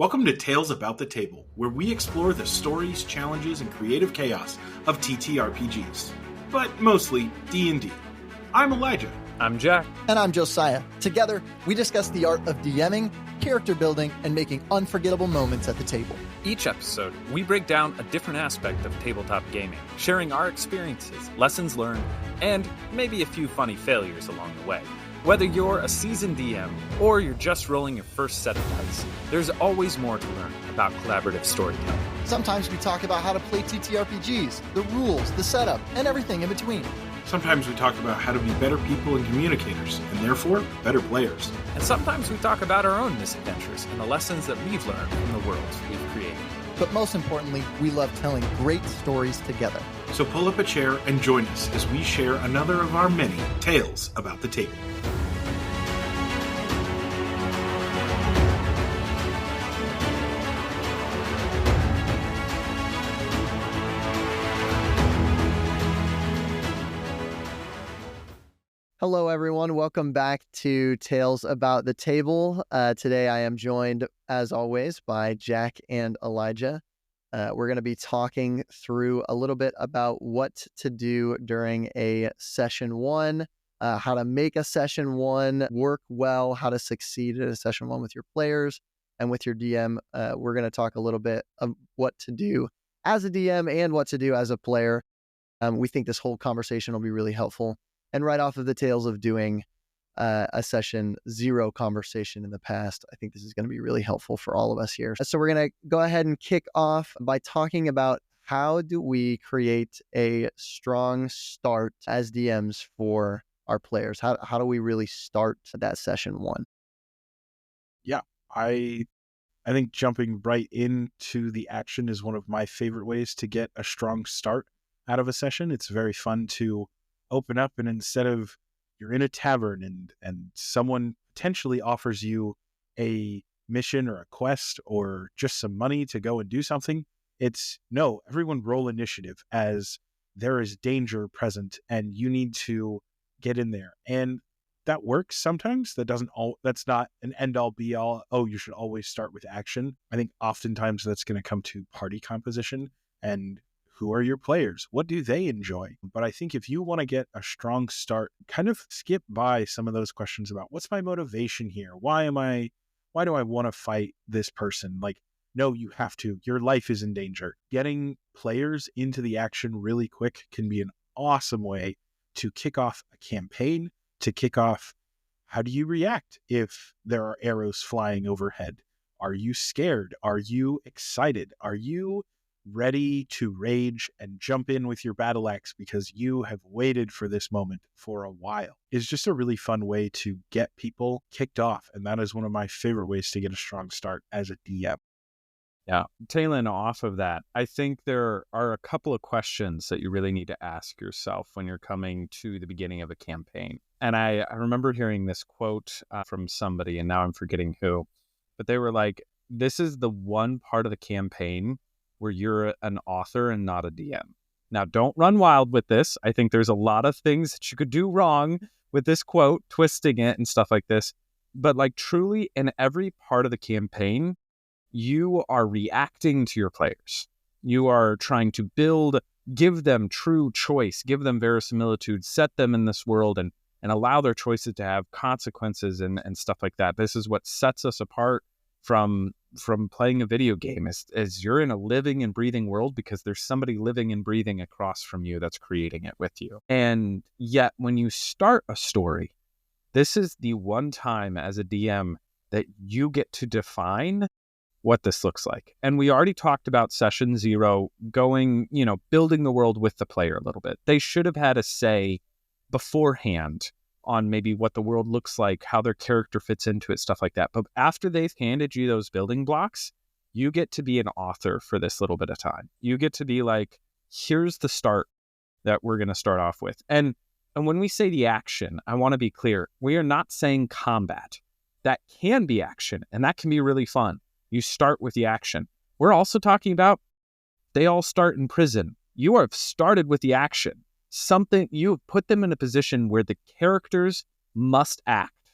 Welcome to Tales About the Table, where we explore the stories, challenges, and creative chaos of TTRPGs. But mostly D&D. I'm Elijah. I'm Jack. And I'm Josiah. Together, we discuss the art of DMing, character building, and making unforgettable moments at the table. Each episode, we break down a different aspect of tabletop gaming, sharing our experiences, lessons learned, and maybe a few funny failures along the way. Whether you're a seasoned DM or you're just rolling your first set of dice, there's always more to learn about collaborative storytelling. Sometimes we talk about how to play TTRPGs, the rules, the setup, and everything in between. Sometimes we talk about how to be better people and communicators, and therefore, better players. And sometimes we talk about our own misadventures and the lessons that we've learned from the worlds we've created. But most importantly, we love telling great stories together. So pull up a chair and join us as we share another of our many tales about the table. Hello, everyone. Welcome back to Tales About the Table. Today, I am joined, as always, by Jack and Elijah. We're going to be talking through a little bit about what to do during a session one, how to make a session one work well, how to succeed at a session one with your players and with your DM. We're going to talk a little bit of what to do as a DM and what to do as a player. We think this whole conversation will be really helpful. And right off of the tales of doing a session zero conversation in the past, I think this is going to be really helpful for all of us here. So we're going to go ahead and kick off by talking about how do we create a strong start as DMs for our players? How do we really start that session one? Yeah, I think jumping right into the action is one of my favorite ways to get a strong start out of a session. It's very fun to open up, and instead of you're in a tavern and someone potentially offers you a mission or a quest or just some money to go and do something, it's no, everyone roll initiative as there is danger present and you need to get in there. And that works sometimes. That's not an end all be all. Oh, you should always start with action. I think oftentimes that's going to come to party composition and who are your players? What do they enjoy? But I think if you want to get a strong start, kind of skip by some of those questions about what's my motivation here? Why do I want to fight this person? Like, no, you have to. Your life is in danger. Getting players into the action really quick can be an awesome way to kick off a campaign, to kick off how do you react if there are arrows flying overhead? Are you scared? Are you excited? Are you ready to rage and jump in with your battle axe because you have waited for this moment for a while? Is just a really fun way to get people kicked off. And that is one of my favorite ways to get a strong start as a DM. Yeah. Tailing off of that, I think there are a couple of questions that you really need to ask yourself when you're coming to the beginning of a campaign. And I remember hearing this quote from somebody, and now I'm forgetting who, but they were like, this is the one part of the campaign where you're an author and not a DM. Now, don't run wild with this. I think there's a lot of things that you could do wrong with this quote, twisting it and stuff like this. But like truly in every part of the campaign, you are reacting to your players. You are trying to give them true choice, give them verisimilitude, set them in this world and allow their choices to have consequences and stuff like that. This is what sets us apart from playing a video game is you're in a living and breathing world because there's somebody living and breathing across from you that's creating it with you. And yet when you start a story, this is the one time as a DM that you get to define what this looks like. And we already talked about session zero going, building the world with the player a little bit. They should have had a say beforehand on maybe what the world looks like, how their character fits into it, stuff like that. But after they've handed you those building blocks, you get to be an author for this little bit of time. You get to be like, here's the start that we're going to start off with. And when we say the action, I want to be clear. We are not saying combat. That can be action, and that can be really fun. You start with the action. We're also talking about they all start in prison. You have started with the action. You put them in a position where the characters must act.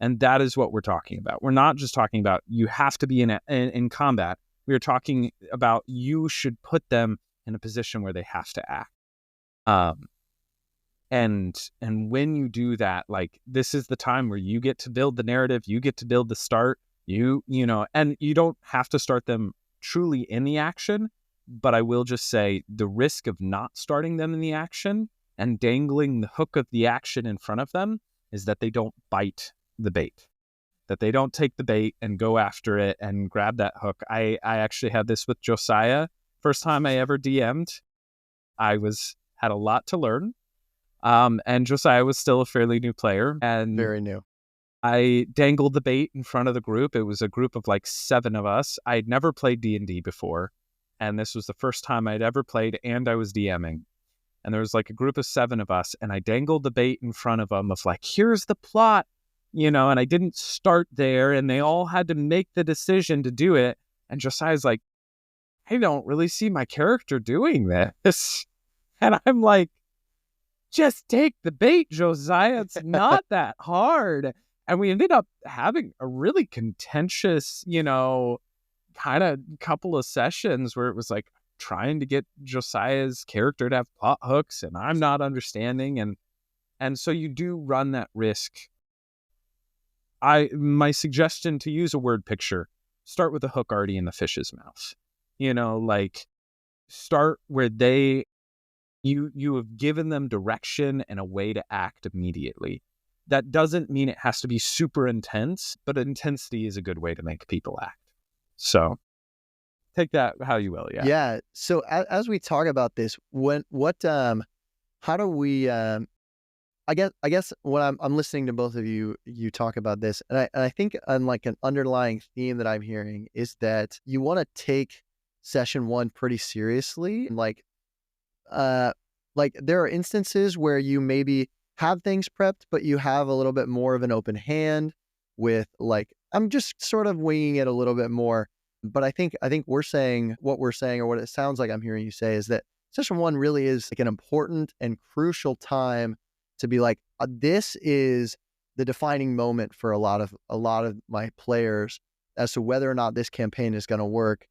And that is what we're talking about. We're not just talking about you have to be in combat. We are talking about you should put them in a position where they have to act. And when you do that, like, this is the time where you get to build the narrative, you get to build the start, you know, and you don't have to start them truly in the action. But I will just say the risk of not starting them in the action and dangling the hook of the action in front of them is that they don't bite the bait, that they don't take the bait and go after it and grab that hook. I actually had this with Josiah. First time I ever DM'd, I had a lot to learn. And Josiah was still a fairly new player. And very new. I dangled the bait in front of the group. It was a group of like 7 of us. I'd never played D&D before. And this was the first time I'd ever played, and I was DMing. And there was like a group of 7 of us, and I dangled the bait in front of them of like, here's the plot, you know, and I didn't start there, and they all had to make the decision to do it. And Josiah's like, I don't really see my character doing this. And I'm like, just take the bait, Josiah. It's not that hard. And we ended up having a really contentious, you know, kind of couple of sessions where it was like trying to get Josiah's character to have plot hooks, and I'm not understanding. And so you do run that risk. My suggestion to use a word picture, start with a hook already in the fish's mouth. You know, like, start where you have given them direction and a way to act immediately. That doesn't mean it has to be super intense, but intensity is a good way to make people act. So take that how you will. Yeah. Yeah. So as we talk about this, how do we, I guess when I'm listening to both of you talk about this, and I think like an underlying theme that I'm hearing is that you want to take session 1 pretty seriously. Like there are instances where you maybe have things prepped, but you have a little bit more of an open hand with, like, I'm just sort of winging it a little bit more. But I think we're saying, or what it sounds like I'm hearing you say, is that session 1 really is like an important and crucial time to be like, this is the defining moment for a lot of my players as to whether or not this campaign is going to work.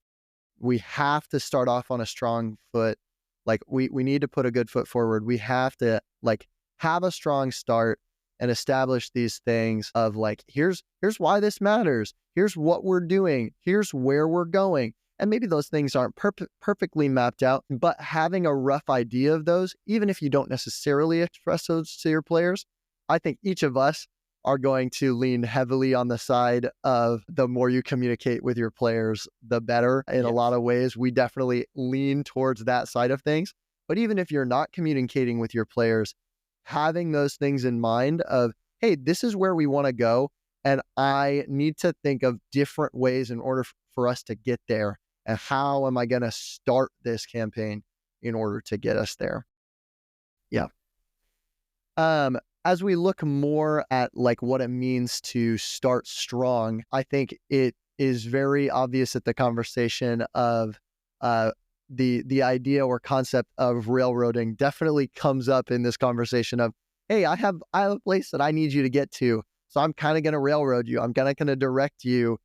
We have to start off on a strong foot. Like, we need to put a good foot forward. We have to, like, have a strong start and establish these things of, like, here's why this matters. Here's what we're doing. Here's where we're going. And maybe those things aren't perfectly mapped out, but having a rough idea of those, even if you don't necessarily express those to your players, I think each of us are going to lean heavily on the side of the more you communicate with your players, the better. In a lot of ways, we definitely lean towards that side of things. But even if you're not communicating with your players, having those things in mind of, hey, this is where we want to go, and I need to think of different ways in order for us to get there. And how am I going to start this campaign in order to get us there? Yeah. As we look more at, like, what it means to start strong, I think it is very obvious that the conversation of the idea or concept of railroading definitely comes up in this conversation of, hey, I have a place that I need you to get to, so I'm kind of going to railroad you. I'm going to direct you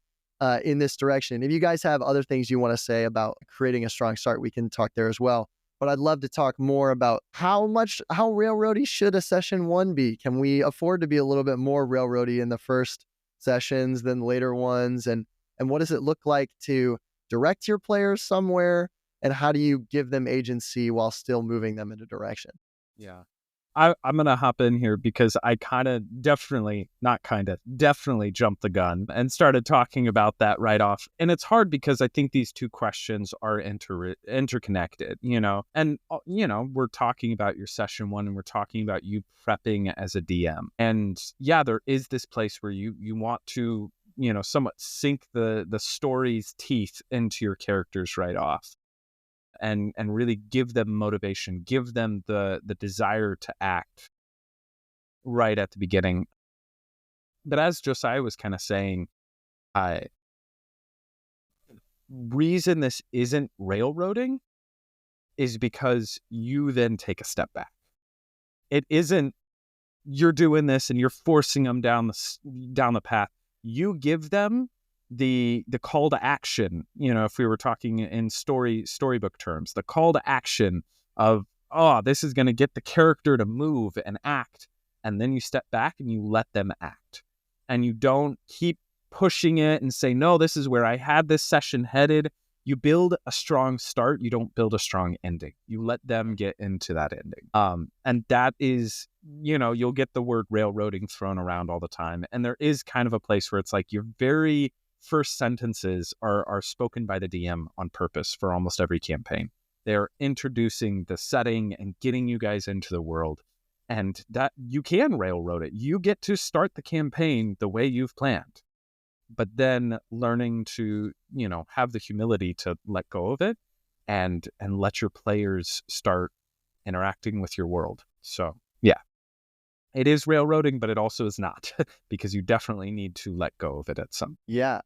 in this direction. If you guys have other things you want to say about creating a strong start, we can talk there as well. But I'd love to talk more about how railroady should a session 1 be? Can we afford to be a little bit more railroady in the first sessions than later ones? And what does it look like to direct your players somewhere? And how do you give them agency while still moving them in a direction? Yeah. I'm going to hop in here because I definitely jumped the gun and started talking about that right off. And it's hard because I think these two questions are interconnected, you know, and, you know, we're talking about your session 1 and we're talking about you prepping as a DM. And yeah, there is this place where you want to, you know, somewhat sink the story's teeth into your characters right off. And really give them motivation, give them the desire to act right at the beginning. But as Josiah was kind of saying, reason this isn't railroading is because you then take a step back. It isn't you're doing this and you're forcing them down the path. You give them the call to action. If we were talking in storybook terms, the call to action of, oh, this is going to get the character to move and act. And then you step back and you let them act. And you don't keep pushing it and say, no, this is where I had this session headed. You build a strong start. You don't build a strong ending. You let them get into that ending. And that is, you'll get the word railroading thrown around all the time. And there is kind of a place where it's like your very first sentences are spoken by the DM on purpose for almost every campaign. They're introducing the setting and getting you guys into the world. And that you can railroad it. You get to start the campaign the way you've planned. But then learning to, have the humility to let go of it and let your players start interacting with your world. So, yeah, it is railroading, but it also is not because you definitely need to let go of it at some. Yeah,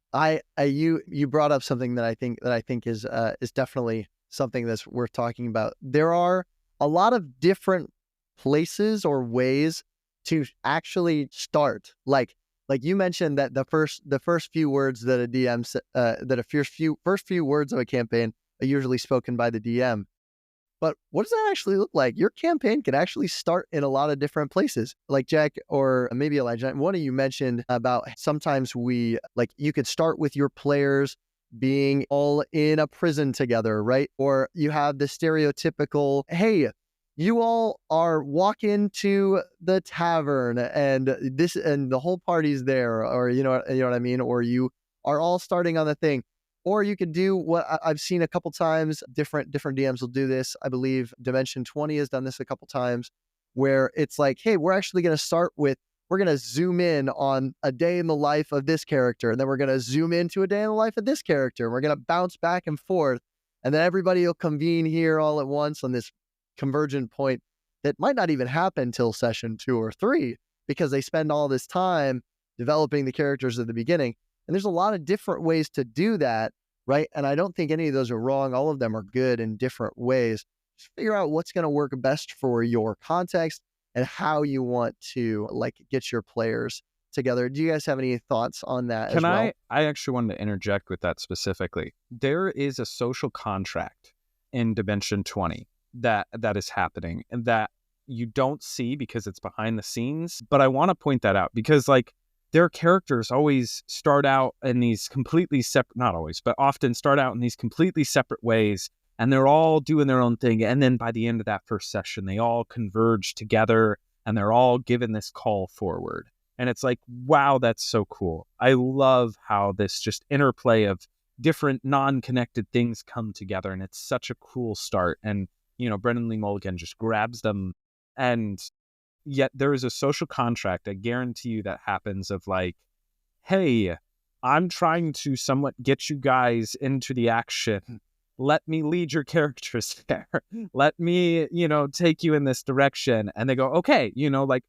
you brought up something that I think is definitely something that's worth talking about. There are a lot of different places or ways to actually start. Like you mentioned that the first few words that a DM first few words of a campaign are usually spoken by the DM. But what does that actually look like? Your campaign can actually start in a lot of different places. Like Jack or maybe Elijah, one of you mentioned about sometimes you could start with your players being all in a prison together, right? Or you have the stereotypical, hey, you all are walking to the tavern and the whole party's there, or you know what I mean? Or you are all starting on the thing. Or you could do what I've seen a couple times, different DMs will do this. I believe Dimension 20 has done this a couple times, where it's like, hey, we're actually going to start with, we're going to zoom in on a day in the life of this character, and then we're going to zoom into a day in the life of this character, and we're going to bounce back and forth, and then everybody will convene here all at once on this convergent point that might not even happen till session 2 or 3 because they spend all this time developing the characters at the beginning. And there's a lot of different ways to do that, right? And I don't think any of those are wrong. All of them are good in different ways. Just figure out what's going to work best for your context and how you want to get your players together. Do you guys have any thoughts on that as well? I actually wanted to interject with that specifically. There is a social contract in Dimension 20 that is happening and that you don't see because it's behind the scenes. But I want to point that out because their characters always start out in these completely separate, not always, but often start out in these completely separate ways, and they're all doing their own thing. And then by the end of that first session, they all converge together and they're all given this call forward. And it's like, wow, that's so cool. I love how this just interplay of different non-connected things come together. And it's such a cool start. And, Brendan Lee Mulligan just grabs them. And yet there is a social contract, I guarantee you, that happens of hey, I'm trying to somewhat get you guys into the action. Let me lead your characters there. Let me, take you in this direction. And they go, okay,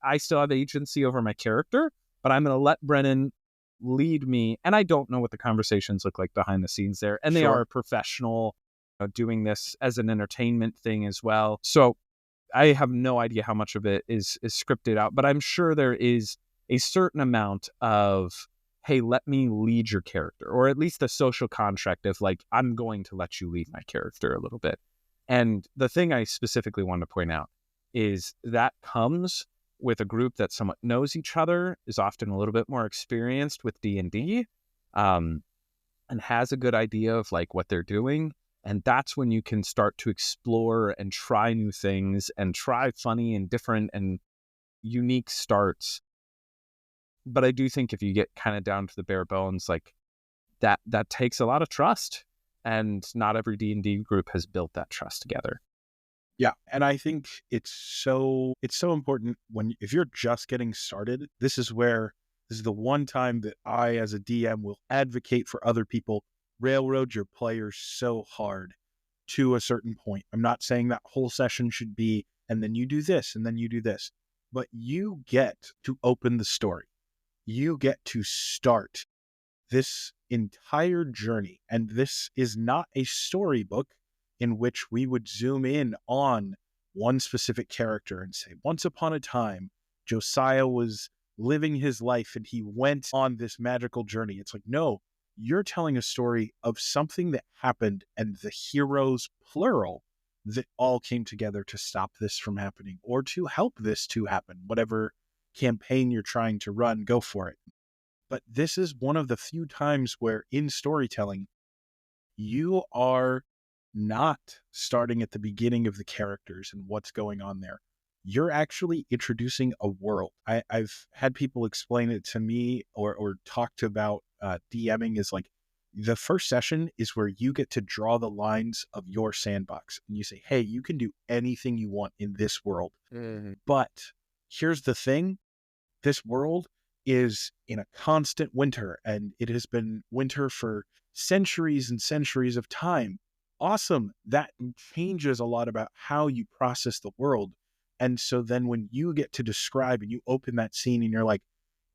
I still have agency over my character, but I'm going to let Brennan lead me. And I don't know what the conversations look like behind the scenes there. And they are a professional doing this as an entertainment thing as well. So I have no idea how much of it is scripted out, but I'm sure there is a certain amount of, hey, let me lead your character, or at least a social contract of I'm going to let you lead my character a little bit. And the thing I specifically want to point out is that comes with a group that somewhat knows each other, is often a little bit more experienced with D&D, and has a good idea of what they're doing. And that's when you can start to explore and try new things and try funny and different and unique starts. But I do think if you get kind of down to the bare bones, that takes a lot of trust. And not every D&D group has built that trust together. Yeah, and I think it's so important if you're just getting started. This is the one time that I, as a DM, will advocate for other people. Railroad your players so hard to a certain point. I'm not saying that whole session should be, and then you do this, and then you do this. But you get to open the story. You get to start this entire journey. And this is not a storybook in which we would zoom in on one specific character and say, once upon a time, Josiah was living his life and he went on this magical journey. It's like, no, you're telling a story of something that happened and the heroes, plural, that all came together to stop this from happening or to help this to happen. Whatever campaign you're trying to run, go for it. But this is one of the few times where in storytelling, you are not starting at the beginning of the characters and what's going on there. You're actually introducing a world. I've had people explain it to me or talked about DMing is like the first session is where you get to draw the lines of your sandbox and you say, hey, you can do anything you want in this world. Mhm. But here's the thing. This world is in a constant winter and it has been winter for centuries and centuries of time. Awesome. That changes a lot about how you process the world. And so then when you get to describe and you open that scene and you're like,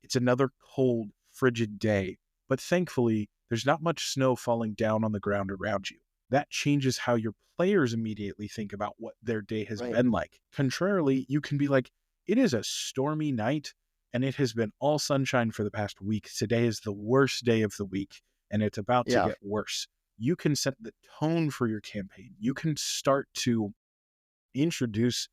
it's another cold, frigid day, but thankfully there's not much snow falling down on the ground around you. That changes how your players immediately think about what their day has Right. been like. Contrarily, you can be like, it is a stormy night and it has been all sunshine for the past week. Today is the worst day of the week and it's about to Yeah. get worse. You can set the tone for your campaign. You can start to introduce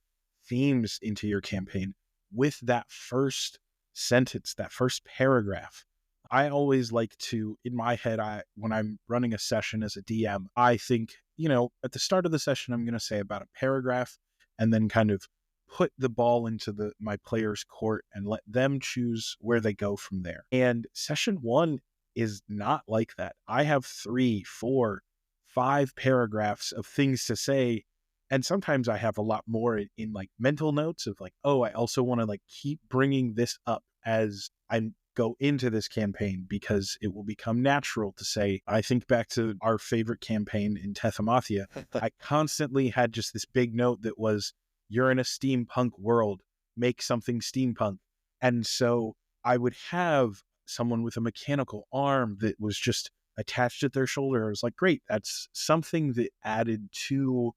themes into your campaign with that first sentence, that first paragraph. I always like to, in my head, when I'm running a session as a DM, I think, at the start of the session, I'm going to say about a paragraph and then kind of put the ball into my player's court and let them choose where they go from there. And session 1 is not like that. I have 3, 4, 5 paragraphs of things to say. And sometimes I have a lot more in like mental notes of like, oh, I also want to like keep bringing this up as I go into this campaign because it will become natural to say, I think back to our favorite campaign in Tethamathia. I constantly had just this big note that was, you're in a steampunk world, make something steampunk. And so I would have someone with a mechanical arm that was just attached at their shoulder. I was like, great, that's something that added to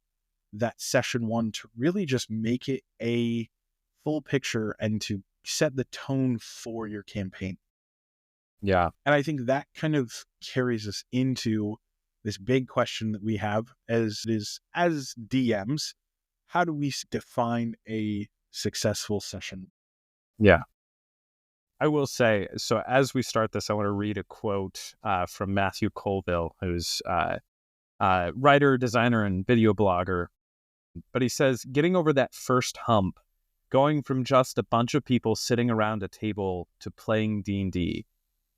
that session 1 to really just make it a full picture and to set the tone for your campaign. Yeah. And I think that kind of carries us into this big question that we have as DMs. How do we define a successful session? Yeah. I will say, so as we start this, I want to read a quote from Matthew Colville, who's a writer, designer, and video blogger. But he says, getting over that first hump, going from just a bunch of people sitting around a table to playing D&D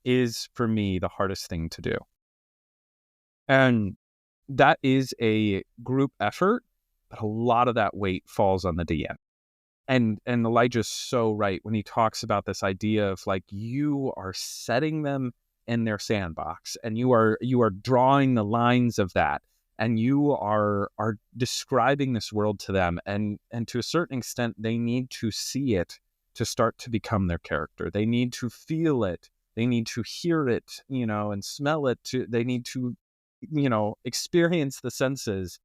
is, for me, the hardest thing to do. And that is a group effort, but a lot of that weight falls on the DM. And Elijah's so right when he talks about this idea of like, you are setting them in their sandbox and you are drawing the lines of that. And you are describing this world to them. And to a certain extent, they need to see it to start to become their character. They need to feel it. They need to hear it, and smell it. They need to, experience the senses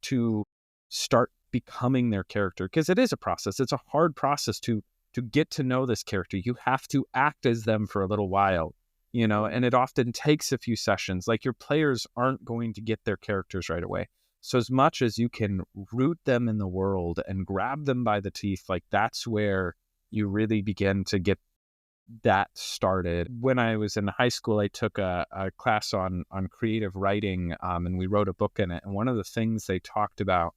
to start becoming their character. Because it is a process. It's a hard process to get to know this character. You have to act as them for a little while. And it often takes a few sessions. Like, your players aren't going to get their characters right away. So as much as you can root them in the world and grab them by the teeth, like, that's where you really begin to get that started. When I was in high school, I took a class on creative writing, and we wrote a book in it. And one of the things they talked about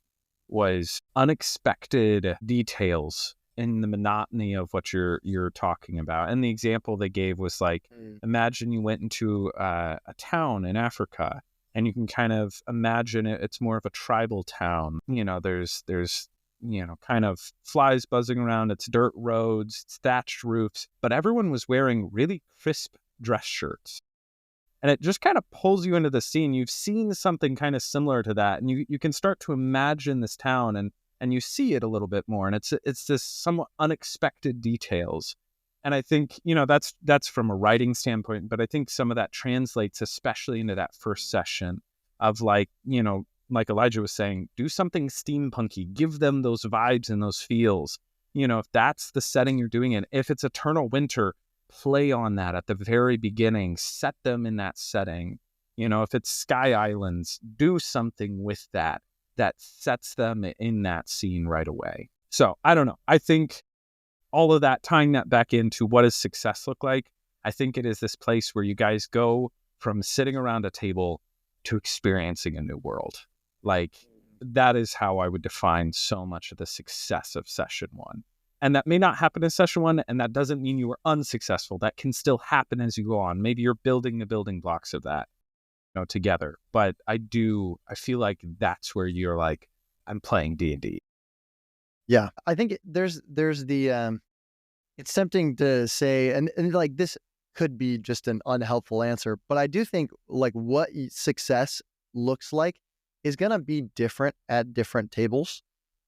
was unexpected details in the monotony of what you're talking about. And the example they gave was like, imagine you went into a town in Africa and you can kind of imagine it's more of a tribal town. There's kind of flies buzzing around, it's dirt roads, it's thatched roofs, but everyone was wearing really crisp dress shirts. And it just kind of pulls you into the scene. You've seen something kind of similar to that, and you can start to imagine this town and you see it a little bit more, and it's this somewhat unexpected details. And I think, that's from a writing standpoint, but I think some of that translates especially into that first session of like Elijah was saying, do something steampunky, give them those vibes and those feels. if that's the setting you're doing it, if it's Eternal Winter, play on that at the very beginning, set them in that setting. If it's Sky Islands, do something with that sets them in that scene right away. So I don't know. I think all of that, tying that back into what does success look like, I think it is this place where you guys go from sitting around a table to experiencing a new world. Like, that is how I would define so much of the success of session one. And that may not happen in session one, and that doesn't mean you were unsuccessful. That can still happen as you go on. Maybe you're building the building blocks of that, together. But I feel like that's where you're like, I'm playing D&D. Yeah, I think there's the it's tempting to say, and like this could be just an unhelpful answer, but I do think like what success looks like is gonna be different at different tables.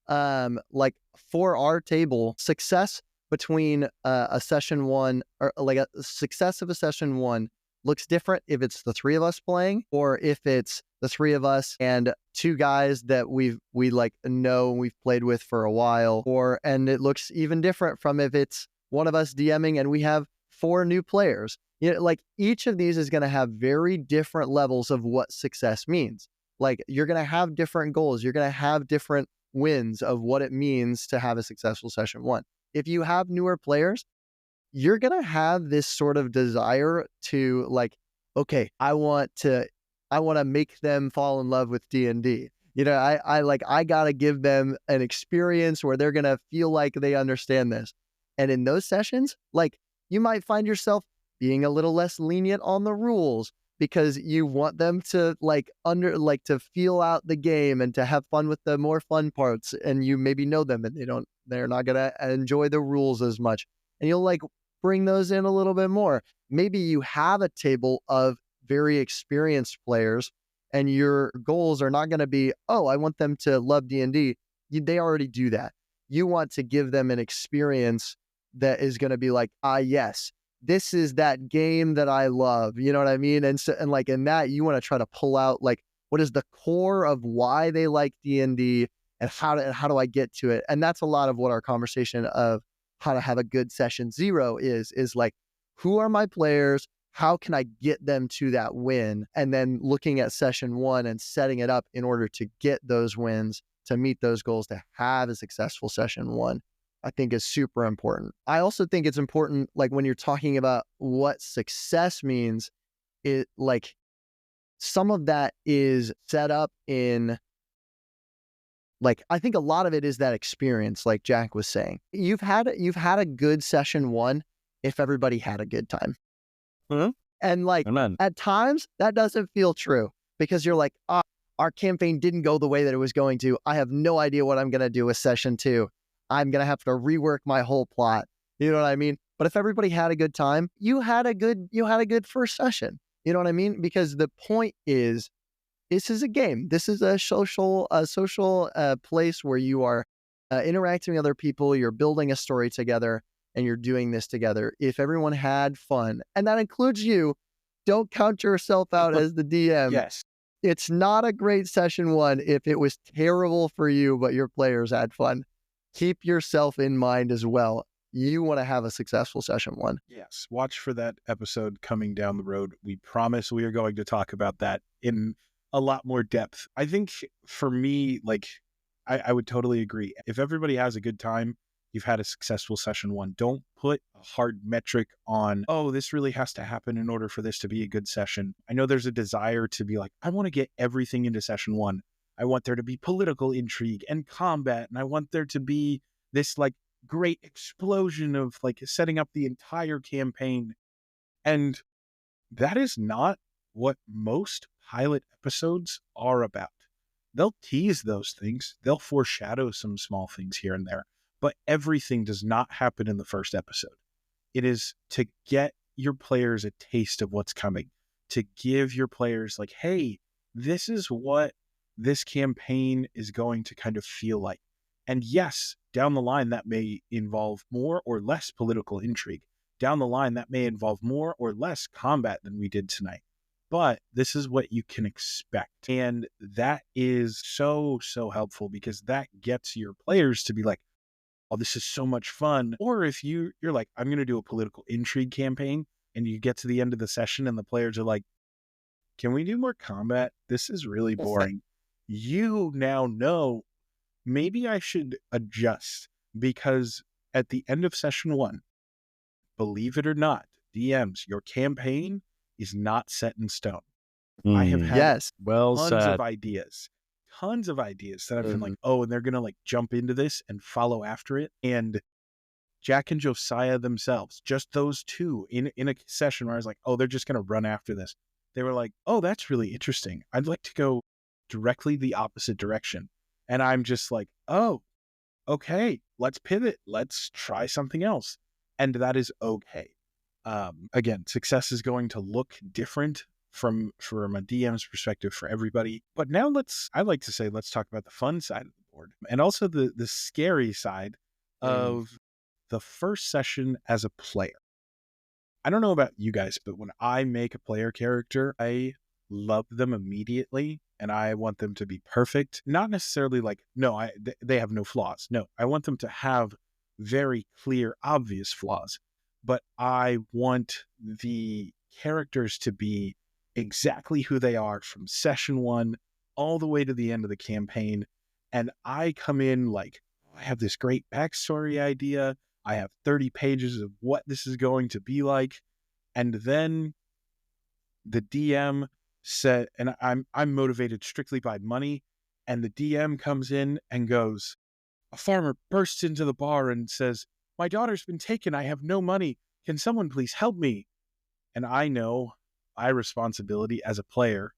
Like for our table, success between a session one, or like a success of a session one, looks different if it's the three of us playing, or if it's the three of us and two guys that we like know and we've played with for a while, and it looks even different from if it's one of us DMing and we have 4 new players. Like each of these is going to have very different levels of what success means. Like you're going to have different goals. You're going to have different wins of what it means to have a successful session one. If you have newer players, you're going to have this sort of desire to like, okay, I want to make them fall in love with D&D. I got to give them an experience where they're going to feel like they understand this. And in those sessions, like you might find yourself being a little less lenient on the rules because you want them to to feel out the game and to have fun with the more fun parts. And you maybe know them and they're not going to enjoy the rules as much. And you'll like bring those in a little bit more. Maybe you have a table of very experienced players and your goals are not going to be, oh, I want them to love D&D. They already do that. You want to give them an experience that is going to be like, yes, this is that game that I love. You know what I mean? And so, and like in that, you want to try to pull out like, what is the core of why they like D&D and how do I get to it? And that's a lot of what our conversation of how to have a good session 0 is like, who are my players? How can I get them to that win? And then looking at session 1 and setting it up in order to get those wins, to meet those goals, to have a successful session 1, I think is super important. I also think it's important, like when you're talking about what success means, it like some of that is set up in, like, I think a lot of it is that experience, like Jack was saying. You've had a good session 1 if everybody had a good time. Mm-hmm. And like Amen. At times that doesn't feel true because you're like, our campaign didn't go the way that it was going to. I have no idea what I'm going to do with session 2. I'm going to have to rework my whole plot. You know what I mean? But if everybody had a good time, you had a good first session. You know what I mean? Because the point is, this is a game. This is a social place where you are interacting with other people. You're building a story together and you're doing this together. If everyone had fun, and that includes you, don't count yourself out as the DM. Yes. It's not a great session 1 if it was terrible for you, but your players had fun. Keep yourself in mind as well. You want to have a successful session 1. Yes. Watch for that episode coming down the road. We promise we are going to talk about that in a lot more depth. I think for me, like, I would totally agree. If everybody has a good time, you've had a successful session 1. Don't put a hard metric on, oh, this really has to happen in order for this to be a good session. I know there's a desire to be like, I want to get everything into session 1. I want there to be political intrigue and combat, and I want there to be this like great explosion of like setting up the entire campaign. And that is not what most pilot episodes are about. They'll tease those things. They'll foreshadow some small things here and there, but everything does not happen in the first episode. It is to get your players a taste of what's coming, to give your players like, hey, this is what this campaign is going to kind of feel like. And yes, down the line, that may involve more or less political intrigue. Down the line, that may involve more or less combat than we did tonight. But this is what you can expect. And that is so, so helpful because that gets your players to be like, oh, this is so much fun. Or if you're like, I'm going to do a political intrigue campaign, and you get to the end of the session and the players are like, can we do more combat? This is really boring. You now know maybe I should adjust, because at the end of session 1, believe it or not, DMs, your campaign is not set in stone. I have had Yes. Well tons said. of ideas that I've been like, oh, and they're going to like jump into this and follow after it. And Jack and Josiah themselves, just those two in a session where I was like, oh, they're just going to run after this. They were like, oh, that's really interesting. I'd like to go directly the opposite direction. And I'm just like, oh, okay, let's pivot. Let's try something else. And that is okay. Again, success is going to look different from a DM's perspective for everybody. But now I like to say, let's talk about the fun side of the board, and also the scary side of the first session as a player. I don't know about you guys, but when I make a player character, I love them immediately and I want them to be perfect. Not necessarily like, no, they have no flaws. No, I want them to have very clear, obvious flaws, but I want the characters to be exactly who they are from session 1 all the way to the end of the campaign. And I come in like, I have this great backstory idea. I have 30 pages of what this is going to be like. And then the DM said, and I'm motivated strictly by money. And the DM comes in and goes, a farmer bursts into the bar and says, my daughter's been taken. I have no money. Can someone please help me? And I know my responsibility as a player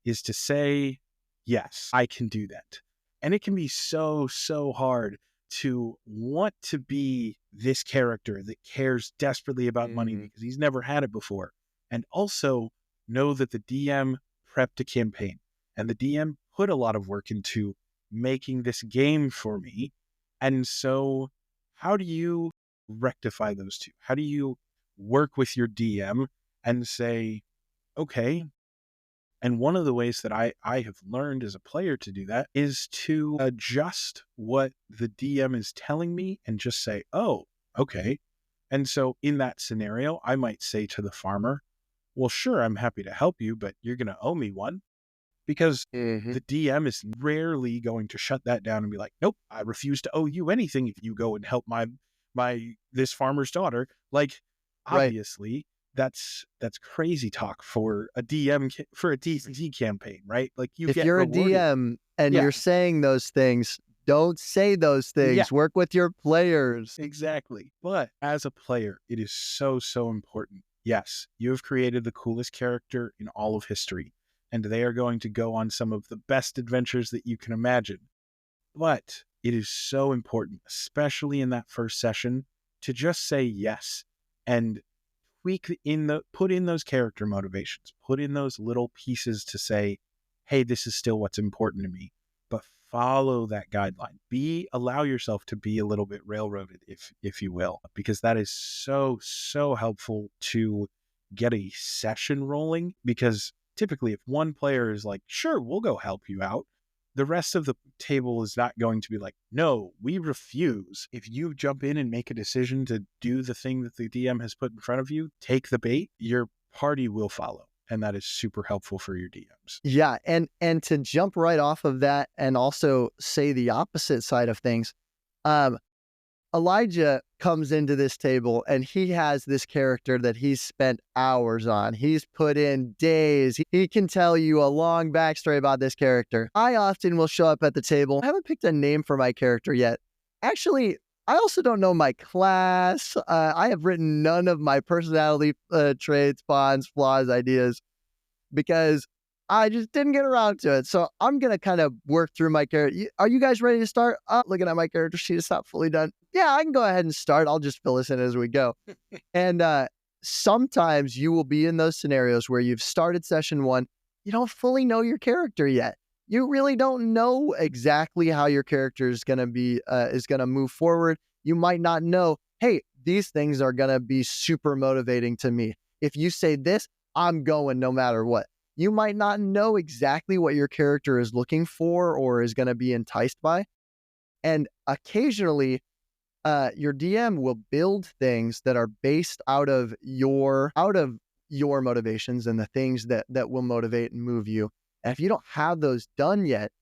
is to say, yes, I can do that. And it can be so, so hard to want to be this character that cares desperately about money because he's never had it before. And also know that the DM prepped a campaign and the DM put a lot of work into making this game for me. And so how do you rectify those two? How do you work with your DM and say, okay. And one of the ways that I have learned as a player to do that is to adjust what the DM is telling me and just say, oh, okay. And so in that scenario, I might say to the farmer, well, sure, I'm happy to help you, but you're going to owe me one. Because the DM is rarely going to shut that down and be like, nope, I refuse to owe you anything if you go and help this farmer's daughter. Like, obviously, that's crazy talk for a DM for a D&D campaign, right? Like, if you're rewarded. a DM and you're saying those things, don't say those things. Yeah. Work with your players. Exactly. But as a player, it is so, so important. Yes, you have created the coolest character in all of history, and they are going to go on some of the best adventures that you can imagine. But it is so important, especially in that first session, to just say yes and put in those character motivations, put in those little pieces to say, hey, this is still what's important to me, but follow that guideline. Allow yourself to be a little bit railroaded, if you will, because that is so, so helpful to get a session rolling. Because typically if one player is like, sure, we'll go help you out, the rest of the table is not going to be like, no, we refuse. If you jump in and make a decision to do the thing that the DM has put in front of you, take the bait, your party will follow. And that is super helpful for your DMs. Yeah. And to jump right off of that and also say the opposite side of things, Elijah comes into this table and he has this character that he's spent hours on. He's put in days. He can tell you a long backstory about this character. I often will show up at the table. I haven't picked a name for my character yet. Actually, I also don't know my class. I have written none of my personality traits, bonds, flaws, ideas, because I just didn't get around to it. So I'm going to kind of work through my character. Are you guys ready to start? Looking at my character sheet, it's not fully done. Yeah, I can go ahead and start. I'll just fill us in as we go. And sometimes you will be in those scenarios where you've started session 1. You don't fully know your character yet. You really don't know exactly how your character is going to be, is going to move forward. You might not know, hey, these things are going to be super motivating to me. If you say this, I'm going no matter what. You might not know exactly what your character is looking for or is going to be enticed by. And occasionally, your DM will build things that are based out of your motivations and the things that will motivate and move you. And if you don't have those done yet,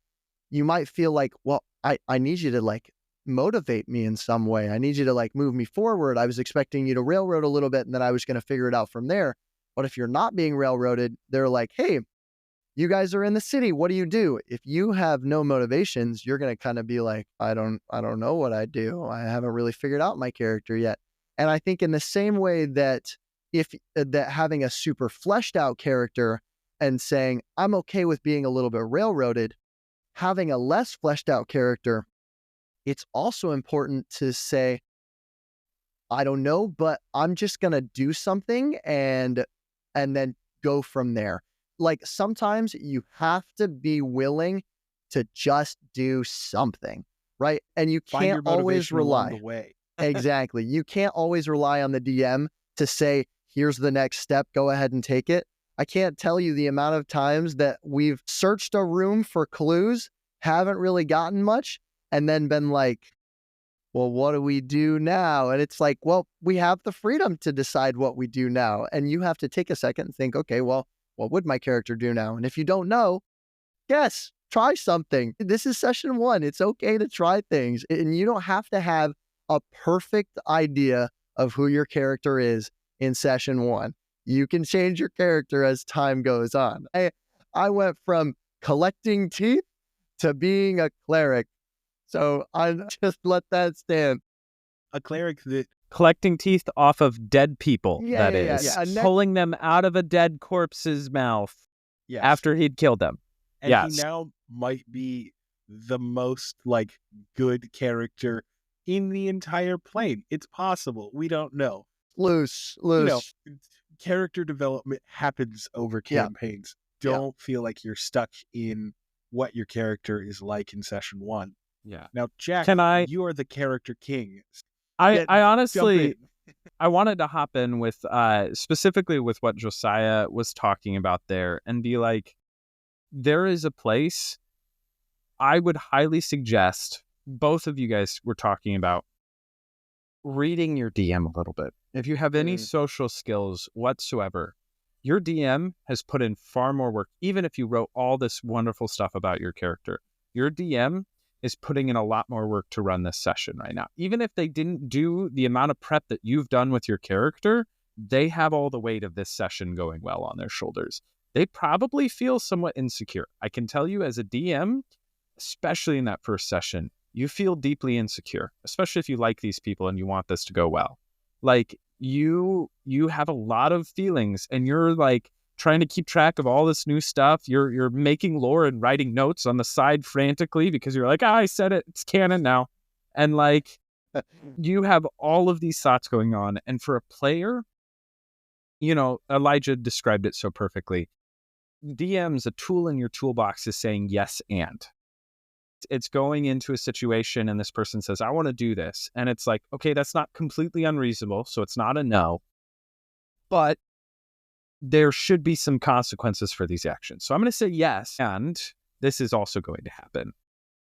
you might feel like, well, I need you to like motivate me in some way. I need you to like move me forward. I was expecting you to railroad a little bit and then I was going to figure it out from there. But if you're not being railroaded, they're like, hey, you guys are in the city. What do you do? If you have no motivations, you're going to kind of be like, I don't know what I do. I haven't really figured out my character yet. And I think in the same way that that having a super fleshed out character and saying, I'm okay with being a little bit railroaded, having a less fleshed out character, it's also important to say, I don't know, but I'm just going to do something and then go from there. Like sometimes you have to be willing to just do something, right? And you can't always rely. Along the way. Exactly. You can't always rely on the DM to say, here's the next step, go ahead and take it. I can't tell you the amount of times that we've searched a room for clues, haven't really gotten much, and then been like, well, what do we do now? And it's like, well, we have the freedom to decide what we do now. And you have to take a second and think, okay, well, what would my character do now? And if you don't know, yes, try something. This is session 1. It's okay to try things. And you don't have to have a perfect idea of who your character is in session 1. You can change your character as time goes on. I went from collecting teeth to being a cleric. So I just let that stand. A cleric that collecting teeth off of dead people, is. Yeah. Pulling them out of a dead corpse's mouth after he'd killed them. And he now might be the most like good character in the entire plane. It's possible. We don't know. Loose. You know, character development happens over campaigns. Don't feel like you're stuck in what your character is like in session 1. Yeah. Now, Jack, you are the character king. I honestly, I wanted to hop in with specifically with what Josiah was talking about there and be like, there is a place I would highly suggest both of you guys were talking about reading your DM a little bit. If you have any social skills whatsoever, your DM has put in far more work. Even if you wrote all this wonderful stuff about your character, your DM is putting in a lot more work to run this session right now. Even if they didn't do the amount of prep that you've done with your character, they have all the weight of this session going well on their shoulders. They probably feel somewhat insecure. I can tell you as a DM, especially in that first session, you feel deeply insecure, especially if you like these people and you want this to go well. Like you have a lot of feelings and you're like trying to keep track of all this new stuff. You're making lore and writing notes on the side frantically because you're like, I said it, it's canon now. And like, you have all of these thoughts going on. And for a player, you know, Elijah described it so perfectly. DM's a tool in your toolbox is saying yes and. It's going into a situation and this person says, I want to do this. And it's like, okay, that's not completely unreasonable. So it's not a no. But there should be some consequences for these actions. So I'm going to say yes. And this is also going to happen.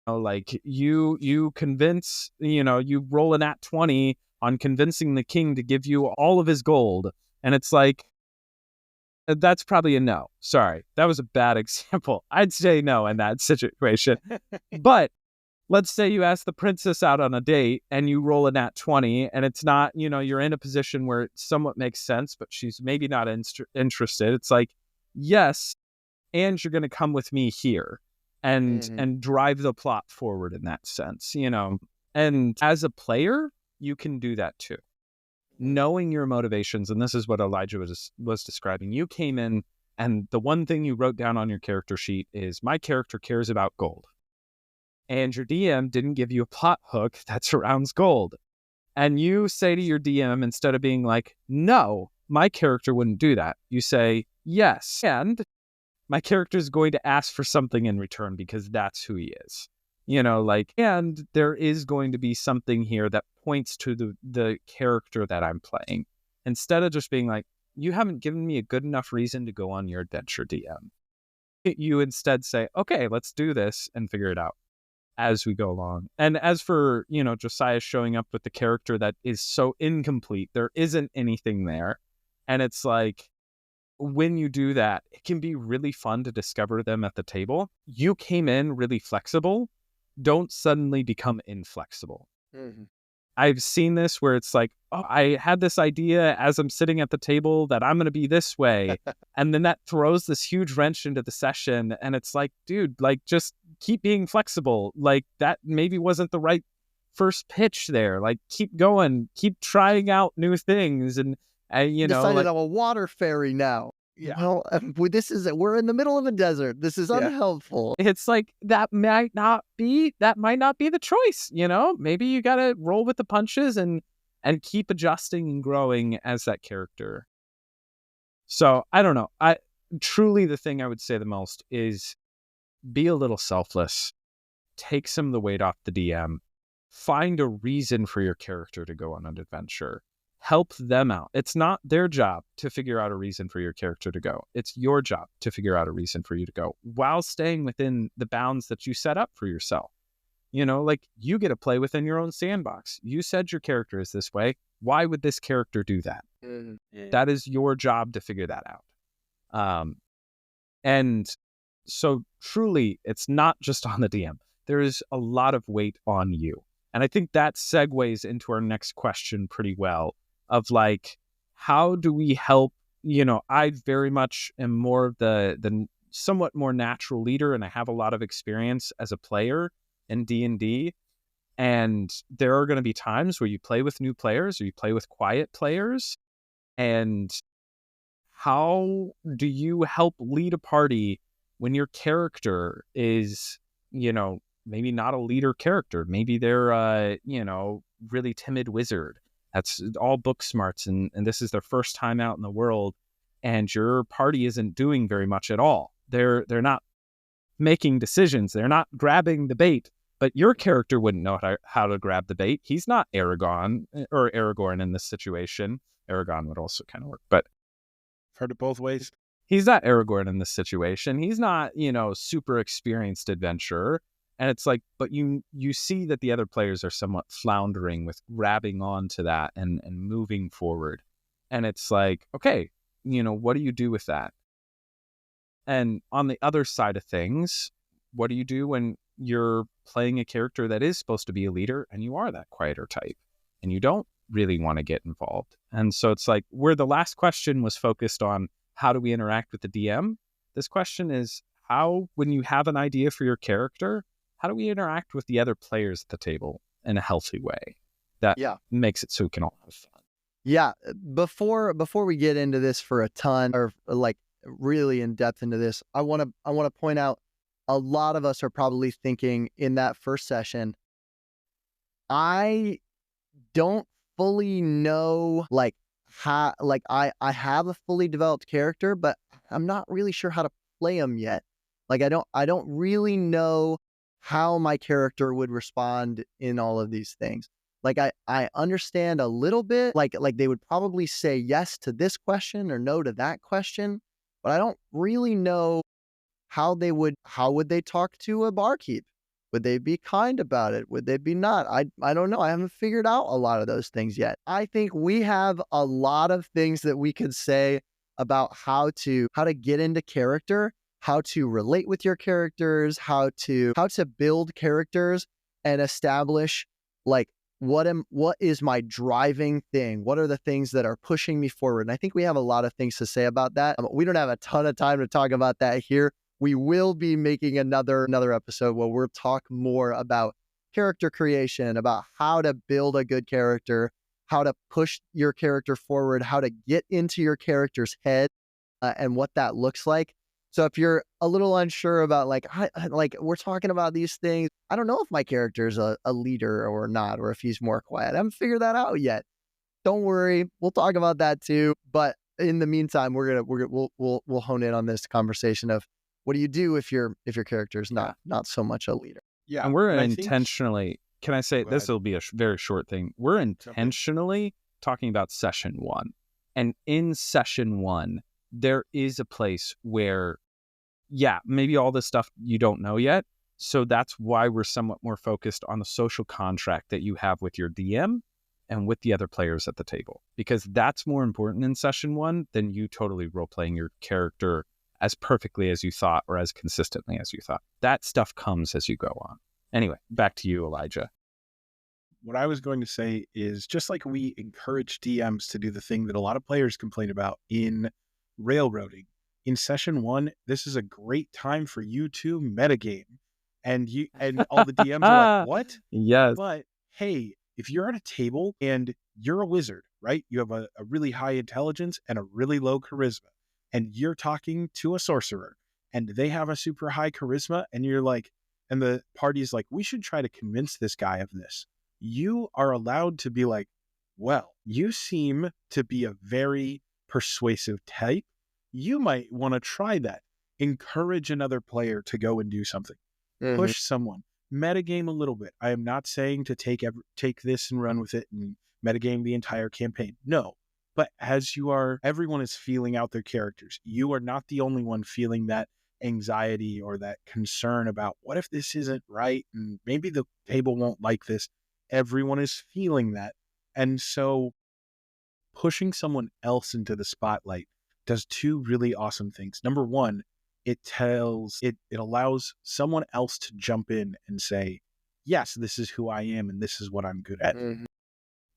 You know, like you convince, you know, you roll a nat 20 on convincing the king to give you all of his gold. And it's like, that's probably a no. Sorry, that was a bad example. I'd say no in that situation. But let's say you ask the princess out on a date and you roll a nat 20 and it's not, you know, you're in a position where it somewhat makes sense, but she's maybe not interested. It's like, yes, and you're going to come with me here and drive the plot forward in that sense, you know. And as a player, you can do that too. Knowing your motivations, and this is what Elijah was describing. You came in, and the one thing you wrote down on your character sheet is, my character cares about gold. And your DM didn't give you a plot hook that surrounds gold. And you say to your DM, instead of being like, no, my character wouldn't do that, you say, yes, and my character is going to ask for something in return because that's who he is. You know, like, and there is going to be something here that points to the character that I'm playing. Instead of just being like, you haven't given me a good enough reason to go on your adventure, DM. You instead say, okay, let's do this and figure it out. as we go along. And as for, Josiah showing up with the character that is so incomplete, there isn't anything there. And it's like, when you do that, it can be really fun to discover them at the table. You came in really flexible. Don't suddenly become inflexible. Mm-hmm. I've seen this where it's like, oh, I had this idea as I'm sitting at the table that I'm going to be this way. And then that throws this huge wrench into the session. And it's like, dude, like, just keep being flexible. Like, that maybe wasn't the right first pitch there. Like, keep going, keep trying out new things. And, decided I'm a water fairy now. Yeah. Well, we're in the middle of a desert. This is unhelpful. It's like, that might not be the choice. Maybe you got to roll with the punches and keep adjusting and growing as that character. So I don't know. Truly the thing I would say the most is be a little selfless, take some of the weight off the DM, find a reason for your character to go on an adventure. Help them out. It's not their job to figure out a reason for your character to go. It's your job to figure out a reason for you to go while staying within the bounds that you set up for yourself. Like, you get to play within your own sandbox. You said your character is this way. Why would this character do that? Mm-hmm. Yeah. That is your job to figure that out. And so truly, it's not just on the DM. There is a lot of weight on you. And I think that segues into our next question pretty well. Of like, how do we help? I very much am more of the somewhat more natural leader, and I have a lot of experience as a player in D&D. And there are going to be times where you play with new players or you play with quiet players. And how do you help lead a party when your character is, maybe not a leader character? Maybe they're really timid wizard. That's all book smarts, and this is their first time out in the world, and your party isn't doing very much at all. They're not making decisions. They're not grabbing the bait, but your character wouldn't know how to grab the bait. He's not Aragorn in this situation. Aragorn would also kind of work, but I've heard it both ways. He's not Aragorn in this situation. He's not, super experienced adventurer. And it's like, but you see that the other players are somewhat floundering with grabbing onto that and moving forward. And it's like, okay, what do you do with that? And on the other side of things, what do you do when you're playing a character that is supposed to be a leader and you are that quieter type and you don't really want to get involved? And so it's like, where the last question was focused on how do we interact with the DM, this question is, how, when you have an idea for your character, how do we interact with the other players at the table in a healthy way that makes it so we can all have fun? Yeah. Before we get into this for a ton, or like really in depth into this, I want to point out, a lot of us are probably thinking in that first session, I don't fully know like how, like I have a fully developed character, but I'm not really sure how to play him yet. Like I don't really know how my character would respond in all of these things. Like I understand a little bit, like they would probably say yes to this question or no to that question, but I don't really know how would they talk to a barkeep? Would they be kind about it? Would they be not? I don't know. I haven't figured out a lot of those things yet. I think we have a lot of things that we could say about how to get into character, how to relate with your characters, how to build characters and establish like what is my driving thing? What are the things that are pushing me forward? And I think we have a lot of things to say about that. We don't have a ton of time to talk about that here. We will be making another episode where we'll talk more about character creation, about how to build a good character, how to push your character forward, how to get into your character's head, and what that looks like. So if you're a little unsure about like we're talking about these things, I don't know if my character is a leader or not, or if he's more quiet. I haven't figured that out yet. Don't worry, we'll talk about that too. But in the meantime, we'll hone in on this conversation of what do you do if your character is not so much a leader. Yeah, and we're intentionally. Can I say this will be a very short thing? We're intentionally talking about session 1, and in session 1, there is a place where, maybe all this stuff you don't know yet, So that's why we're somewhat more focused on the social contract that you have with your DM and with the other players at the table, because that's more important in session one than you totally role-playing your character as perfectly as you thought or as consistently as you thought. That stuff comes as you go on. Anyway, back to you, Elijah. What I was going to say is, just like we encourage DMs to do the thing that a lot of players complain about in railroading, in session one, this is a great time for you to metagame. And all the DMs are like, what? Yes. But hey, if you're at a table and you're a wizard, right? You have a really high intelligence and a really low charisma, and you're talking to a sorcerer and they have a super high charisma, and you're like, and the party's like, we should try to convince this guy of this. You are allowed to be like, well, you seem to be a very persuasive type. You might want to try that. Encourage another player to go and do something. Push someone. Metagame a little bit. I am not saying to take this and run with it and metagame the entire campaign. No. But as everyone is feeling out their characters. You are not the only one feeling that anxiety or that concern about what if this isn't right and maybe the table won't like this. Everyone is feeling that. And so pushing someone else into the spotlight does two really awesome things. Number one, it allows someone else to jump in and say, yes, this is who I am and this is what I'm good at.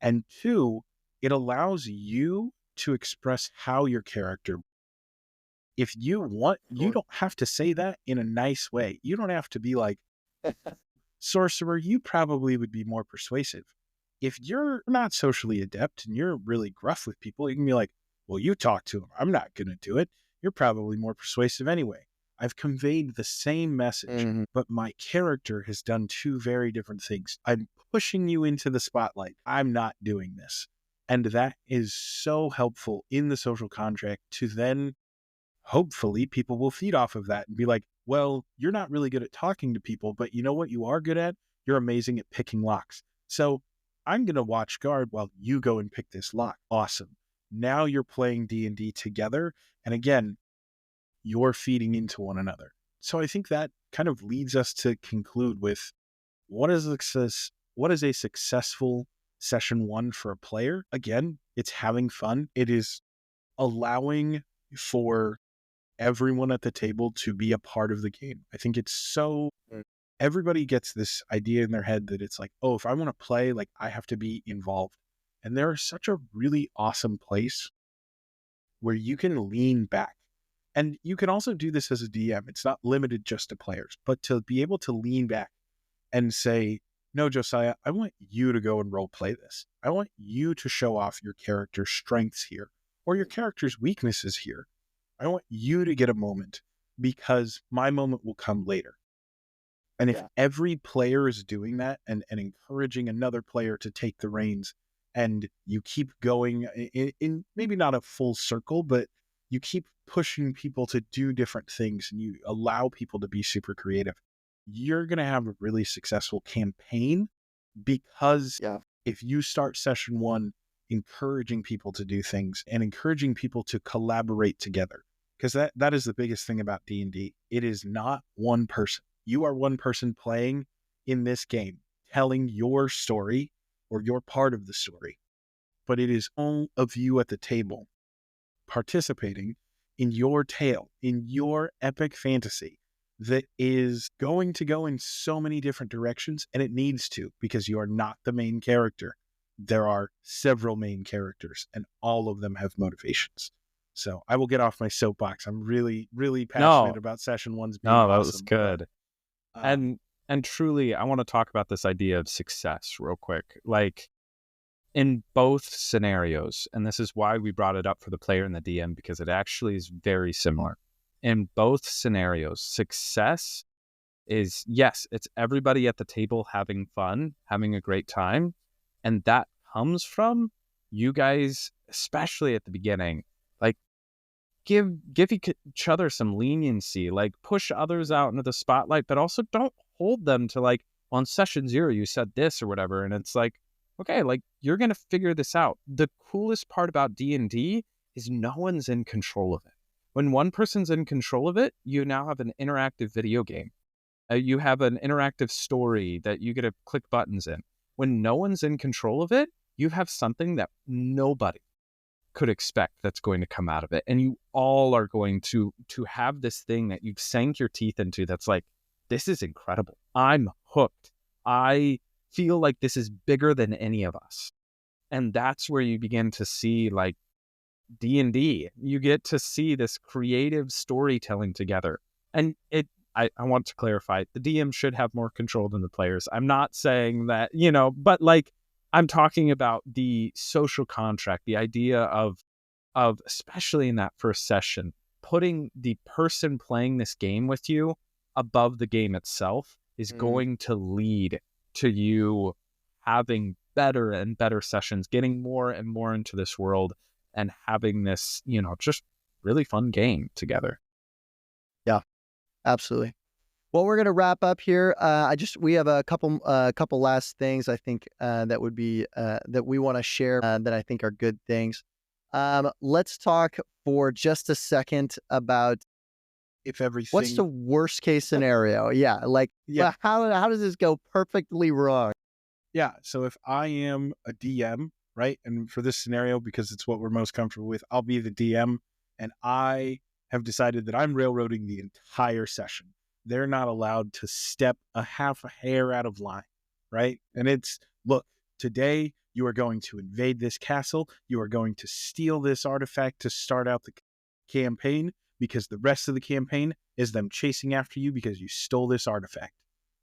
And two, it allows you to express how your character, if you want, you don't have to say that in a nice way. You don't have to be like, sorcerer, you probably would be more persuasive. If you're not socially adept and you're really gruff with people, you can be like, well, you talk to them. I'm not going to do it. You're probably more persuasive anyway. I've conveyed the same message, but my character has done two very different things. I'm pushing you into the spotlight. I'm not doing this. And that is so helpful in the social contract to then, hopefully, people will feed off of that and be like, well, you're not really good at talking to people, but you know what you are good at? You're amazing at picking locks. So I'm going to watch guard while you go and pick this lock. Awesome. Now you're playing D&D together. And again, you're feeding into one another. So I think that kind of leads us to conclude with what is a successful session one for a player? Again, it's having fun. It is allowing for everyone at the table to be a part of the game. I think it's so, everybody gets this idea in their head that it's like, oh, if I want to play, like I have to be involved. And there is such a really awesome place where you can lean back. And you can also do this as a DM. It's not limited just to players, but to be able to lean back and say, no, Josiah, I want you to go and role play this. I want you to show off your character's strengths here or your character's weaknesses here. I want you to get a moment because my moment will come later. And if every player is doing that and encouraging another player to take the reins, and you keep going in maybe not a full circle, but you keep pushing people to do different things and you allow people to be super creative, you're going to have a really successful campaign because if you start session one encouraging people to do things and encouraging people to collaborate together, because that is the biggest thing about D&D. It is not one person. You are one person playing in this game, telling your story or your part of the story, but it is all of you at the table participating in your tale, in your epic fantasy that is going to go in so many different directions, and it needs to, because you are not the main character. There are several main characters, and all of them have motivations. So I will get off my soapbox. I'm really, really passionate about session one's being awesome. That was good. And truly, I want to talk about this idea of success real quick. Like, in both scenarios, and this is why we brought it up for the player and the DM, because it actually is very similar. In both scenarios, success is, yes, it's everybody at the table having fun, having a great time. And that comes from you guys, especially at the beginning, like give each other some leniency, like push others out into the spotlight, but also don't hold them to like, on session 0, you said this or whatever. And it's like, okay, like you're going to figure this out. The coolest part about D&D is no one's in control of it. When one person's in control of it, you now have an interactive video game. You have an interactive story that you get to click buttons in. When no one's in control of it, you have something that nobody could expect that's going to come out of it. And you all are going to have this thing that you've sank your teeth into that's like, this is incredible. I'm hooked. I feel like this is bigger than any of us. And that's where you begin to see like D&D. You get to see this creative storytelling together. And I want to clarify, the DM should have more control than the players. I'm not saying that, but like, I'm talking about the social contract, the idea of especially in that first session, putting the person playing this game with you above the game itself is going to lead to you having better and better sessions, getting more and more into this world and having this, just really fun game together. Yeah, absolutely. Well, we're gonna wrap up here. We have a couple last things I think that would be that we want to share that I think are good things. Let's talk for just a second about if everything. What's the worst case scenario? Yeah, like how does this go perfectly wrong? Yeah, so if I am a DM, right, and for this scenario, because it's what we're most comfortable with, I'll be the DM, and I have decided that I'm railroading the entire session. They're not allowed to step a half a hair out of line, right? And it's, look, today you are going to invade this castle. You are going to steal this artifact to start out the campaign, because the rest of the campaign is them chasing after you because you stole this artifact.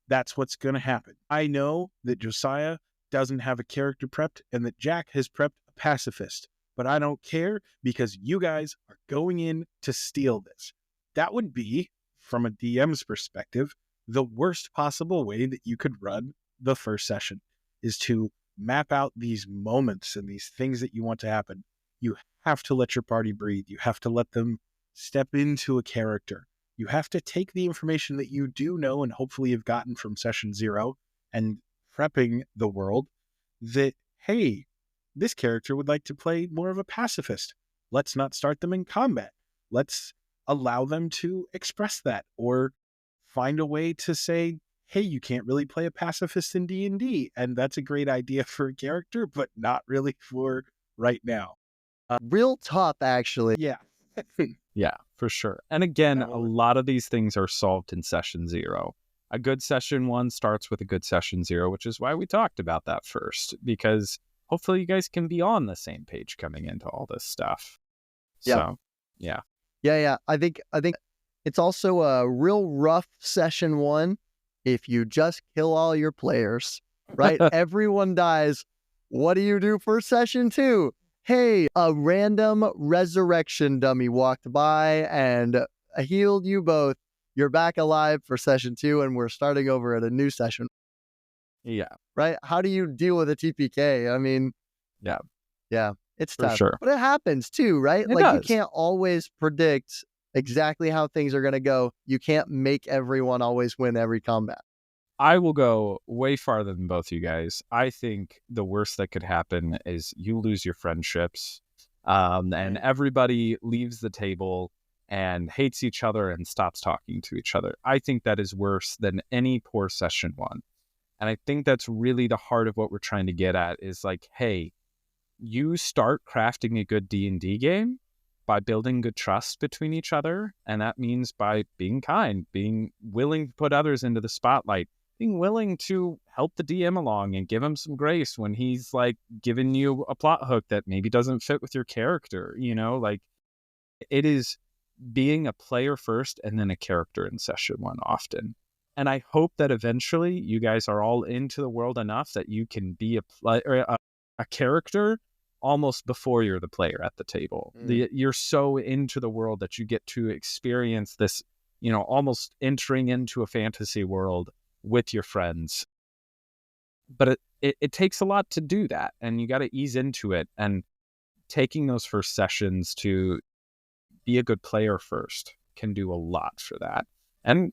That's what's going to happen. I know that Josiah doesn't have a character prepped and that Jack has prepped a pacifist, but I don't care because you guys are going in to steal this. That would be, from a DM's perspective, the worst possible way that you could run the first session, is to map out these moments and these things that you want to happen. You have to let your party breathe. You have to let them step into a character. You have to take the information that you do know and hopefully have gotten from session 0 and prepping the world that, hey, this character would like to play more of a pacifist. Let's not start them in combat. Let's allow them to express that, or find a way to say, hey, you can't really play a pacifist in D&D, and that's a great idea for a character, but not really for right now. Real tough, actually. Yeah. Yeah, for sure. And again, a lot of these things are solved in session 0. A good session 1 starts with a good session 0, which is why we talked about that first, because hopefully you guys can be on the same page coming into all this stuff. Yeah. So, yeah. Yeah. I think it's also a real rough session 1 if you just kill all your players, right? Everyone dies. What do you do for session 2? Hey, a random resurrection dummy walked by and healed you both. You're back alive for session 2, and we're starting over at a new session. Yeah. Right? How do you deal with a TPK? I mean, yeah, it's for tough. sure. But it happens too, right? It like does. You can't always predict exactly how things are going to go. You can't make everyone always win every combat. I will go way farther than both you guys. I think the worst that could happen is you lose your friendships, and everybody leaves the table and hates each other and stops talking to each other. I think that is worse than any poor session 1. And I think that's really the heart of what we're trying to get at, is like, hey, you start crafting a good D&D game by building good trust between each other. And that means by being kind, being willing to put others into the spotlight, being willing to help the DM along and give him some grace when he's like giving you a plot hook that maybe doesn't fit with your character. Like, it is being a player first and then a character in session 1 often. And I hope that eventually you guys are all into the world enough that you can be a character almost before you're the player at the table. You're so into the world that you get to experience this, almost entering into a fantasy world with your friends. But it takes a lot to do that, and you got to ease into it. And taking those first sessions to be a good player first can do a lot for that. And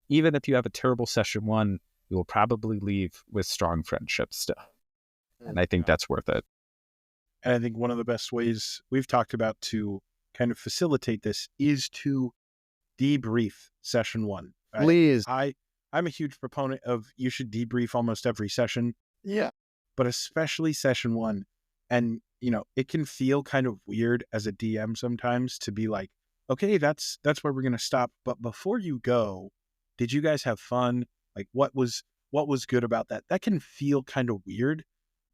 even if you have a terrible session 1, you will probably leave with strong friendships still. And I think that's worth it. And I think one of the best ways we've talked about to kind of facilitate this is to debrief session 1. Please. I'm a huge proponent of you should debrief almost every session, Yeah. but especially session 1. And, it can feel kind of weird as a DM sometimes to be like, okay, that's where we're going to stop. But before you go, did you guys have fun? Like, what was good about that? That can feel kind of weird,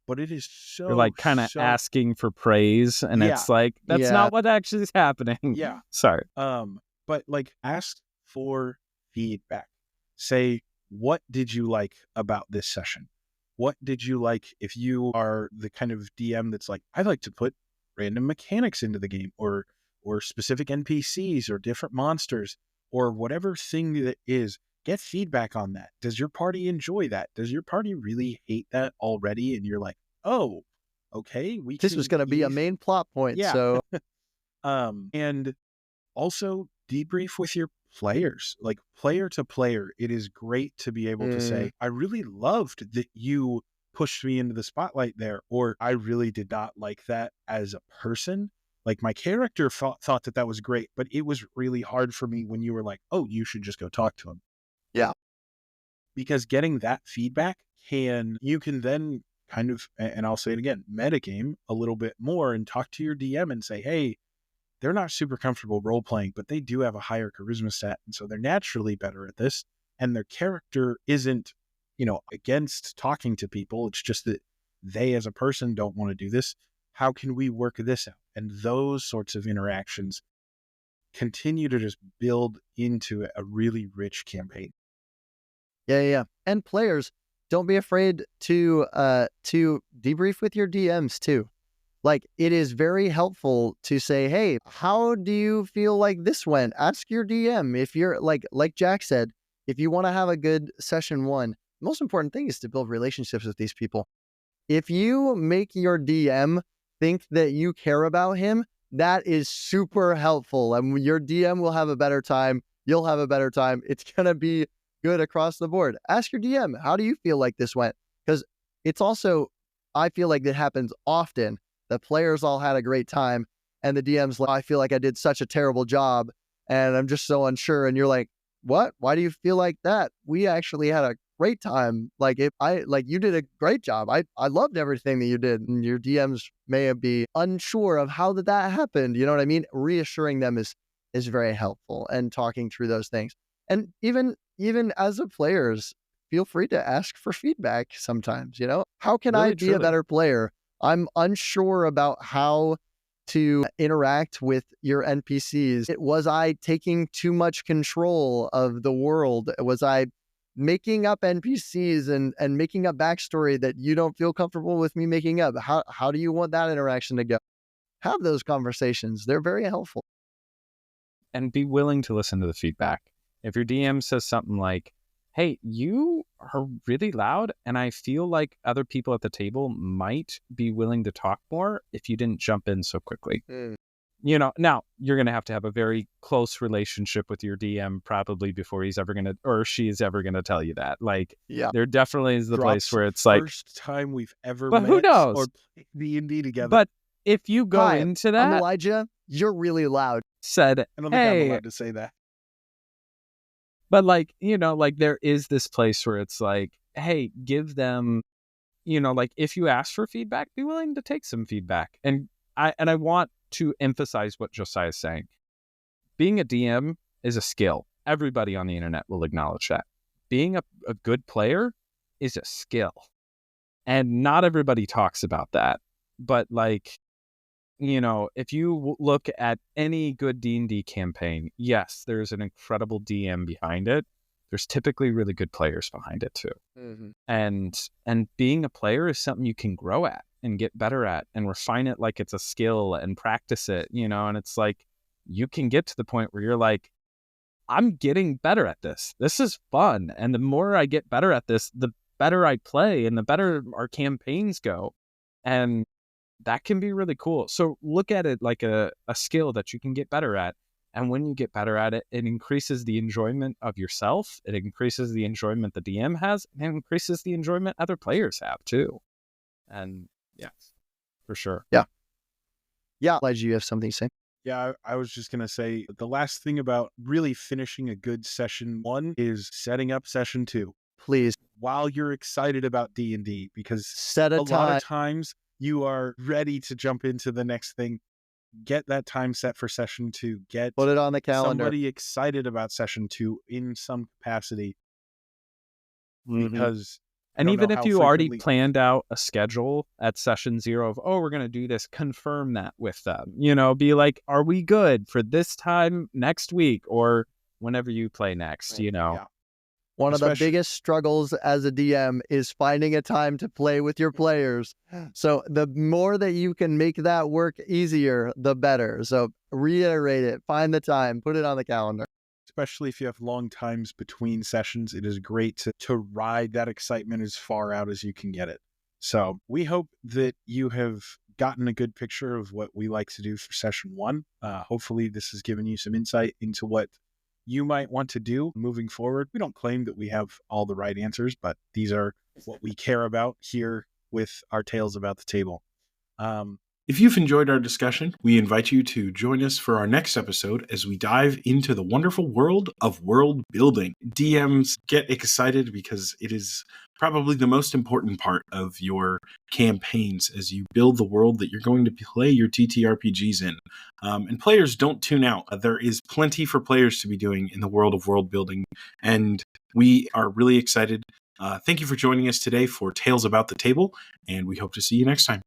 but it is You're like kind of asking for praise, and it's like, that's not what actually is happening. Yeah. Sorry. But like, ask for feedback. Say, what did you like about this session? What did you like? If you are the kind of DM that's like, I like to put random mechanics into the game, or specific NPCs or different monsters, or whatever thing that is, get feedback on that. Does your party enjoy that? Does your party really hate that already? And you're like, oh, okay, This was going to be a main plot point. Yeah. So, and also debrief with your players, like player to player. It is great to be able to say, I really loved that you pushed me into the spotlight there, or I really did not like that as a person. Like, my character thought that was great, but it was really hard for me when you were like, oh, you should just go talk to him. Yeah. Because getting that feedback you can then kind of, and I'll say it again, metagame a little bit more and talk to your DM and say, hey, they're not super comfortable role playing, but they do have a higher charisma stat. And so they're naturally better at this. And their character isn't, against talking to people. It's just that they as a person don't want to do this. How can we work this out? And those sorts of interactions continue to just build into a really rich campaign. Yeah. And players, don't be afraid to debrief with your DMs too. Like, it is very helpful to say, hey, how do you feel like this went? Ask your DM. If you're like Jack said, if you want to have a good session 1, the most important thing is to build relationships with these people. If you make your DM think that you care about him, that is super helpful. And your DM will have a better time. You'll have a better time. It's going to be good across the board. Ask your DM, how do you feel like this went? Because it's also, I feel like that happens often. The players all had a great time, and the DM's like, I feel like I did such a terrible job, and I'm just so unsure. And you're like, what? Why do you feel like that? We actually had a great time. Like, you did a great job. I loved everything that you did. And your DMs may be unsure of how that happened. You know what I mean? Reassuring them is very helpful, and talking through those things. And even as a players, feel free to ask for feedback sometimes. How can I be a better player? I'm unsure about how to interact with your NPCs. Was I taking too much control of the world? Was I making up NPCs and making up backstory that you don't feel comfortable with me making up? How do you want that interaction to go? Have those conversations. They're very helpful. And be willing to listen to the feedback. If your DM says something like, hey, you are really loud, and I feel like other people at the table might be willing to talk more if you didn't jump in so quickly. Now you're going to have a very close relationship with your DM probably before he's ever going to, or she's ever going to tell you that. Like, there definitely is the place where it's like, first time we've ever but met who knows? or played D&D together. But if you go into that, I'm Elijah, you're really loud. Said, I don't think I'm allowed to say that. But there is this place where it's like, hey, give them, if you ask for feedback, be willing to take some feedback. And I want to emphasize what Josiah is saying. Being a DM is a skill. Everybody on the internet will acknowledge that. Being a good player is a skill. And not everybody talks about that. But if you look at any good D&D campaign, yes, there's an incredible DM behind it. There's typically really good players behind it too. Mm-hmm. And being a player is something you can grow at and get better at and refine it like it's a skill and practice it, and it's like you can get to the point where you're like, I'm getting better at this. This is fun. And the more I get better at this, the better I play and the better our campaigns go. And that can be really cool. So look at it like a skill that you can get better at. And when you get better at it, it increases the enjoyment of yourself. It increases the enjoyment the DM has, and it increases the enjoyment other players have too. And yeah, for sure. Yeah. Elijah, you have something to say? Yeah, I was just going to say the last thing about really finishing a good session 1 is setting up session 2. Please While you're excited about D&D, because set a a lot time. of times you are ready to jump into the next thing. Get that time set for session 2. Get Put it on the calendar. somebody excited about session 2 in some capacity, Mhm. because And don't even know if how you already frequently- planned out a schedule at session 0 of, oh, we're going to do this, confirm that with them. Be like, are we good for this time next week or whenever you play next, Yeah. One of the Especially- biggest struggles as a DM is finding a time to play with your players. So the more that you can make that work easier, the better. So reiterate it, find the time, put it on the calendar. Especially if you have long times between sessions, it is great to ride that excitement as far out as you can get it. So we hope that you have gotten a good picture of what we like to do for session 1. Hopefully this has given you some insight into what you might want to do moving forward. We don't claim that we have all the right answers, but these are what we care about here with our Tales About the Table. If you've enjoyed our discussion, we invite you to join us for our next episode as we dive into the wonderful world of world building. DMs, get excited because it is probably the most important part of your campaigns as you build the world that you're going to play your TTRPGs in. And players, don't tune out. There is plenty for players to be doing in the world of world building, and we are really excited. Thank you for joining us today for Tales About the Table, and we hope to see you next time.